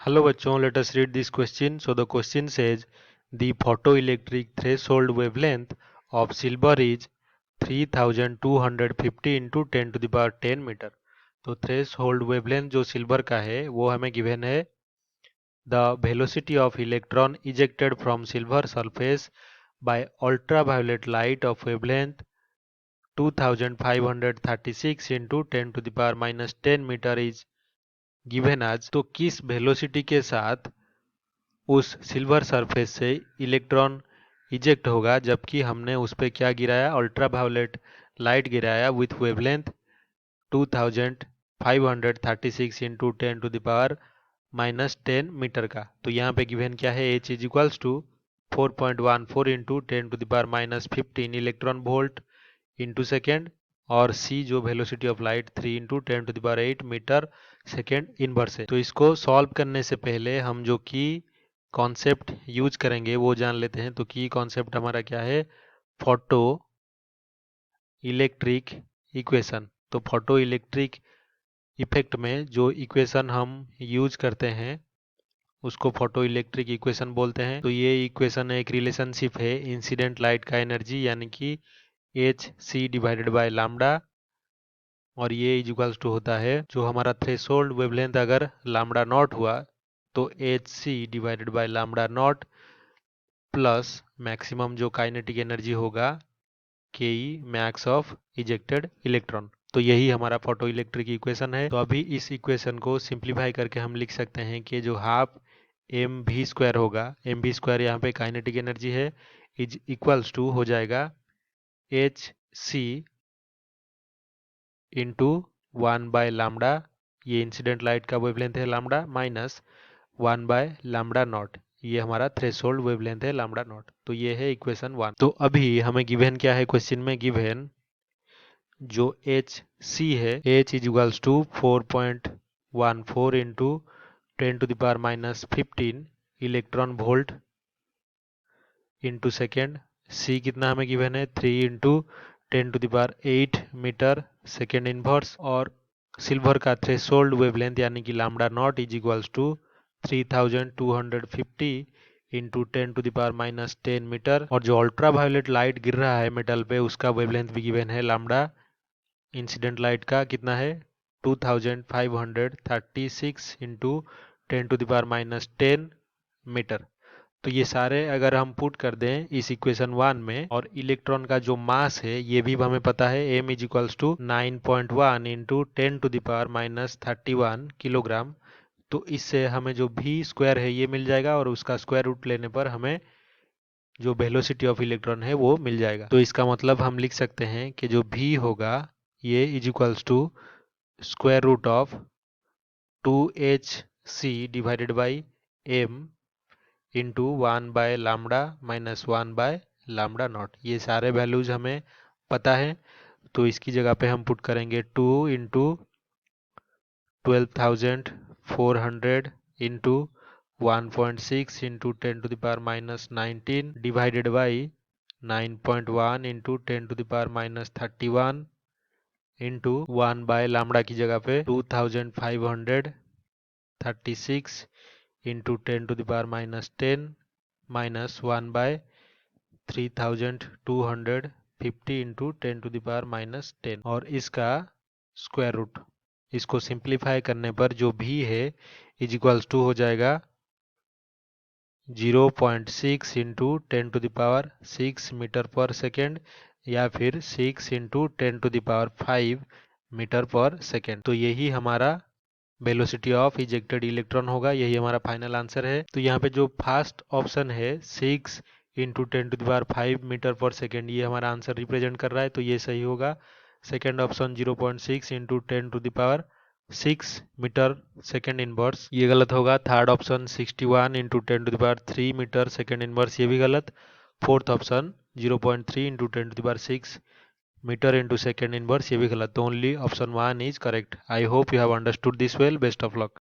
Hello bachon, let us read this question. So the question says the photoelectric threshold wavelength of silver is 3250 into 10 to the power 10 metre. तो threshold wavelength जो silver का है वो हमें given है। The velocity of electron ejected from silver surface by ultraviolet light of wavelength 2536 into 10 to the power minus 10 metre is given आज। तो किस वेलोसिटी के साथ उस सिल्वर सरफेस से इलेक्ट्रॉन इजेक्ट होगा जबकि हमने उस पर क्या गिराया, अल्ट्रावायोलेट लाइट गिराया with wavelength 2536 into 10 to the power minus 10 metre का। तो यहाँ पे गिवन क्या है, h is equals to 4.14 into 10 to the power minus 15 electron volt into second, और सी जो velocity of light 3 into 10 to the power 8 metre second inverse है। तो इसको सॉल्व करने से पहले हम जो की कॉन्सेप्ट यूज करेंगे वो जान लेते हैं। तो की कॉन्सेप्ट हमारा क्या है, फोटो इलेक्ट्रिक इक्वेशन। तो फोटो इलेक्ट्रिक इफेक्ट में जो इक्वेशन हम यूज करते हैं उसको फोटो इलेक्ट्रिक इक्वेशन बोलते हैं। तो ये इक्वेशन एक रिलेशनशिप है इंसिडेंट लाइट का एनर्जी यानी कि h c divided by lambda, और ये इज इक्वल्स टू होता है जो हमारा थ्रेशोल्ड वेवलेंथ अगर लैम्डा नॉट हुआ तो h c divided by lambda naught plus maximum जो काइनेटिक एनर्जी होगा K E max of ejected electron. तो यही हमारा फोटो इलेक्ट्रिक इक्वेशन है। तो अभी इस इक्वेशन को सिंप्लीफाई करके हम लिख सकते हैं कि जो हाफ एम वी स्क्वायर होगा, एम वी स्क्वायर यहाँ पे काइनेटिक एनर्जी है, इज इक्वल्स टू हो जाएगा एच सी इंटू 1/λ, ये इंसिडेंट लाइट का वेवलेंथ है लैम्डा, माइनस 1/λ नॉट, ये हमारा थ्रेशोल्ड वेवलेंथ है लैम्डा नॉट। तो ये है इक्वेशन 1। तो अभी हमें गिवन क्या है, क्वेश्चन में गिवन जो एच सी है, h is equals to 4.14 into 10 to the power minus 15 electron volt into second, c कितना हमें गिवन है 3 into 10 to the power 8 metre second inverse, और सिल्वर का थ्रेशोल्ड वेवलेंथ यानी कि lambda not is equals to 3250 into 10 to the power minus 10 metre, और जो ultraviolet light गिर रहा है मेटल पे उसका वेवलेंथ भी गिवन है लैम्डा इंसिडेंट लाइट का कितना है 2536 into 10 to the power minus 10 metre. तो ये सारे अगर हम पुट कर दें इस इक्वेशन 1 में, और इलेक्ट्रॉन का जो मास है ये भी हमें पता है, m is equals to 9.1 into 10 to the power minus 31 kilogram. तो इससे हमें जो v स्क्वायर है ये मिल जाएगा, और उसका स्क्वायर रूट लेने पर हमें जो वेलोसिटी ऑफ इलेक्ट्रॉन है वो मिल जाएगा। तो इसका मतलब हम लिख सकते हैं कि जो v होगा ये is equals to square root of 2hc divided by m into 1/λ minus 1/λ not. ये सारे वैल्यूज हमें पता है, तो इसकी जगह पे हम पुट करेंगे 2 into 12,400 into 1.6 into 10 to the power minus 19 divided by 9.1 into 10 to the power minus 31 into 1/λ की जगह पे 2536 into 10 to the power minus 10 minus 1/3250 into 10 to the power minus 10, और इसका स्क्वायर रूट। इसको सिंप्लीफाई करने पर जो भी है इज इक्वल्स टू हो जाएगा 0.6 into 10 to the power 6 metre पर सेकेंड, या फिर 6 into 10 to the power 5 metre पर सेकेंड। तो यही हमारा वेलोसिटी ऑफ इजेक्टेड इलेक्ट्रॉन होगा, यही हमारा फाइनल आंसर है। तो यहाँ पे जो फर्स्ट ऑप्शन है 6 into 10 to the power 5 metre पर सेकेंड, ये हमारा आंसर रिप्रेजेंट कर रहा है, तो ये सही होगा। Second option 0.6 into 10 to the power 6 metre second inverse, ये गलत होगा। Third option 61 into 10 to the power 3 metre second inverse, ये भी गलत। Fourth option 0.3 into 10 to the power 6 metre into second inverse, ये भी गलत। तो only option 1 is correct. I hope you have understood this well. Best of luck.